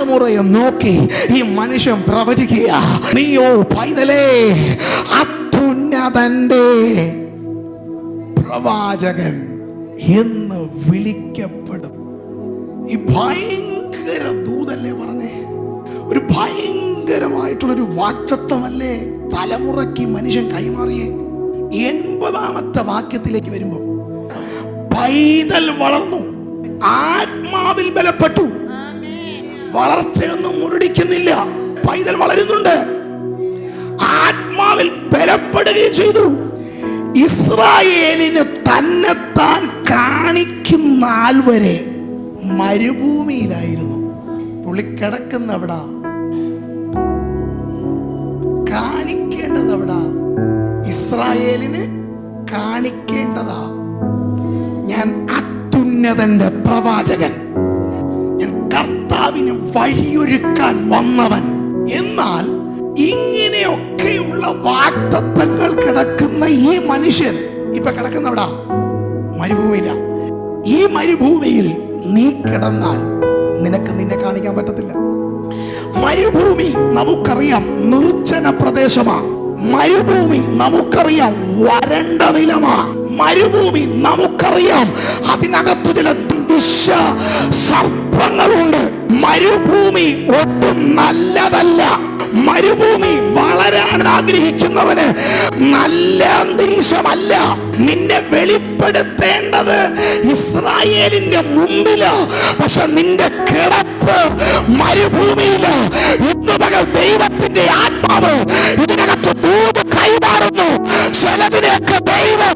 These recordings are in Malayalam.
തലമുറയെ നോക്കി ഈ മനുഷ്യൻ പ്രവചിക്കുക, നീയോ പൈതലേ അത്യുന്നതന്റെ പ്രവാചകൻ എന്ന് വിളിക്കപ്പെടും. ഈ ഭയങ്കര ദൂതല്ലേ പറഞ്ഞേ? ഒരു ഭയങ്കരമായിട്ടുള്ളൊരു വാക്തത്വമല്ലേ തലമുറയ്ക്ക് മനുഷ്യൻ കൈമാറിയേ? 80ാമത്തെ വാക്യത്തിലേക്ക് വരുമ്പോൾ പൈതൽ വളർന്നു, ആത്മാവിൽ ബലപ്പെട്ടു. വളർച്ചയൊന്നും മുരടിക്കുന്നില്ല, പൈതൽ വളരുന്നുണ്ട്, ആത്മാവിൽ ബലപ്പെടുകയും ചെയ്തു. ഇസ്രായേലിന് തന്നെത്താൻ കാണിക്കുന്ന ആൾ വരെ മരുഭൂമിയിലായിരുന്നു. പുള്ളി കിടക്കുന്നവിടാ, കാണിക്കേണ്ടതവിടാ, ഇസ്രായേലിന് കാണിക്കേണ്ടതാ. ഞാൻ അത്യുന്നതന്റെ പ്രവാചകൻ, ഞാൻ കർത്താവിന് വഴിയൊരുക്കാൻ വന്നവൻ. എന്നാൽ ഇങ്ങനെയൊക്കെയുള്ള വാഗ്ദത്തങ്ങൾ കിടക്കുന്ന ഈ മനുഷ്യൻ ഇപ്പൊ കിടക്കുന്നവിടാ, മരുഭൂമിയില. ഈ മരുഭൂമിയിൽ നീ കിടന്നാൽ നിനക്ക് നിന്നെ കാണിക്കാൻ പറ്റത്തില്ല. മരുഭൂമി നമുക്കറിയാം നിർജ്ജന പ്രദേശമാ. മരുഭൂമി നമുക്കറിയാം വരണ്ട നിലമാ. മരുഭൂമി നമുക്കറിയാം അതിനകത്തു ചില വിഷ സർപ്പങ്ങളുണ്ട്. മരുഭൂമി ഒട്ടും നല്ലതല്ല. മരുഭൂമി വളരാൻ ആഗ്രഹിക്കുന്നവന് നല്ല അന്തരീക്ഷമല്ല. നിന്നെ വെളിപ്പെടുത്തേണ്ടത് ഇസ്രായേലിന്റെ മുമ്പില്, പക്ഷെ നിന്റെ കിടപ്പ് മരുഭൂമിയില്. ഇന്ന് പകൽ ദൈവത്തിന്റെ ആത്മാവ് ഇതിനകത്ത് ദൂത് കൈമാറുന്നു. ചിലതിനൊക്കെ ദൈവം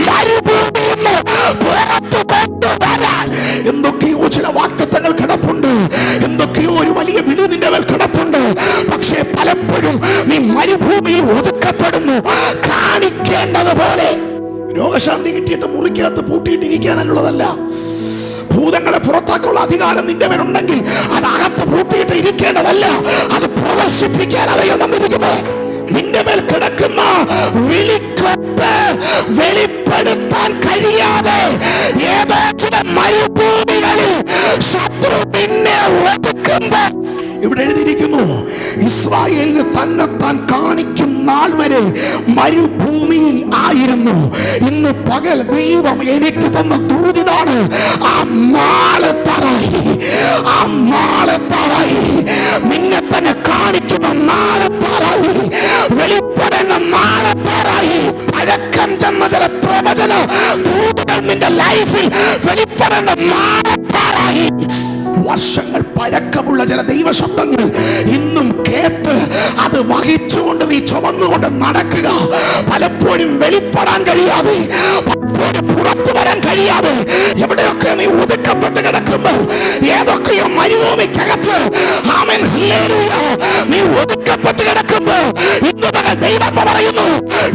മരുഭൂമിയിൽ നിന്ന് പുറത്തു കൊണ്ടുവരാൻ എന്തൊക്കെയോ ചില വാക്തത്വങ്ങൾ കിടപ്പുണ്ട്, എന്തൊക്കെയോ ഒരു വലിയ വിളി നിന്റെ മേൽ കിടപ്പുണ്ട്. പക്ഷേ പലപ്പോഴും നീ മരുഭൂമിയിൽ ഒതുക്കപ്പെടുന്നു. കാണിക്കേണ്ടത് പോലെ രോഗശാന്തി കിട്ടിയിട്ട് മുറിക്കകത്ത് പൂട്ടിയിട്ടിരിക്കാനുള്ളതല്ല. ഭൂതങ്ങളെ പുറത്താക്കാനുള്ള അധികാരം നിന്റെ മേലുണ്ടെങ്കിൽ അത് അകത്ത് പൂട്ടിയിട്ട് ഇരിക്കേണ്ടതല്ല, അത് പ്രദർശിപ്പിക്കാൻ അറിയാൻ വന്നിരിക്കുമേ. നിന്റെ മേൽ കിടക്കുന്ന വിളിക്കത്ത് വെളിപ്പെടുത്താൻ കഴിയാതെ ഏതൊക്കെ മരുഭൂമികളിൽ ശത്രു നിന്നെ ഒതുക്കുമ്പോ ഇവിടെ എഴുതിയിരിക്കുന്നു, ഇസ്രായേലിന് തന്നെത്താൻ കാണിക്കും നാൾ വരെ മരുഭൂമിയിൽ ആയിരുന്നു. ഇന്ന് പകൽ ദൈവം എനിക്ക് തന്ന ദൂതിതാണ്, ആ നാളെത്താറായി, ആ നാളെത്താറായി, നിന്നെ തന്നെ കാണിക്കുന്ന നാളെത്താറായി, വെളിപ്പെടേണ്ട നാളെത്താറായി. പഴക്കം ചെന്ന ചില പ്രവചന ദൂതുകൾ നിന്റെ ലൈഫിൽ വെളിപ്പെടേണ്ട നാളെത്താറായി. വർഷങ്ങൾ പഴക്കമുള്ള ചില ദൈവശബ്ദങ്ങൾ ഇന്നും കേട്ട് അത് വഹിച്ചുകൊണ്ട് നീ ചുമന്നുകൊണ്ട് നടക്കുക. പലപ്പോഴും വെളിപ്പെടാൻ കഴിയാതെ, പലപ്പോഴും പുറത്തു വരാൻ കഴിയാതെ എവിടെയൊക്കെ നീ ഒതുക്കപ്പെട്ട് കിടക്കുമ്പോൾ, ഏതൊക്കെയോ മരുഭൂമിക്കകത്ത് ആമേൻ ഹല്ലേലൂയ നീ ഒതുക്കപ്പെട്ട് കിടക്കുമ്പോൾ ഇന്ന് പകൽ ദൈവം പറയുന്നു,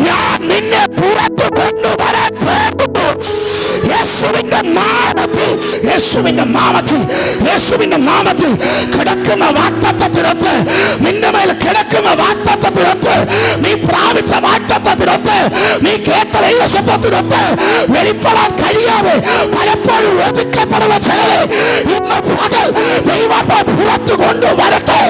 ഞാൻ നിന്നെ പുറത്തു കൊണ്ടുവരാൻ പോകുന്നു. യേശുവിന്റെ നാമത്തിൽ, യേശുവിന്റെ നാമത്തിൽ, യേശുവിന്റെ നാമത്തിൽ കിടക്കുന്ന വാഗ്ദത്തത്തിനൊത്ത്, നിന്റെ മേൽ കിടക്കുന്ന വാഗ്ദത്തത്തിനൊത്ത്, നീ പ്രാപിച്ച വാഗ്ദത്തത്തിനൊത്ത്, നീ കേട്ട ദൈവശബ്ദത്തിനൊത്ത് വെളിപ്പെടാൻ കഴിയാതെ പലപ്പോഴും ഒതുക്കപ്പെടുന്ന ചിലരെ ഇന്ന് പകൽ ദൈവം പുറത്തു കൊണ്ടുവരട്ടെ.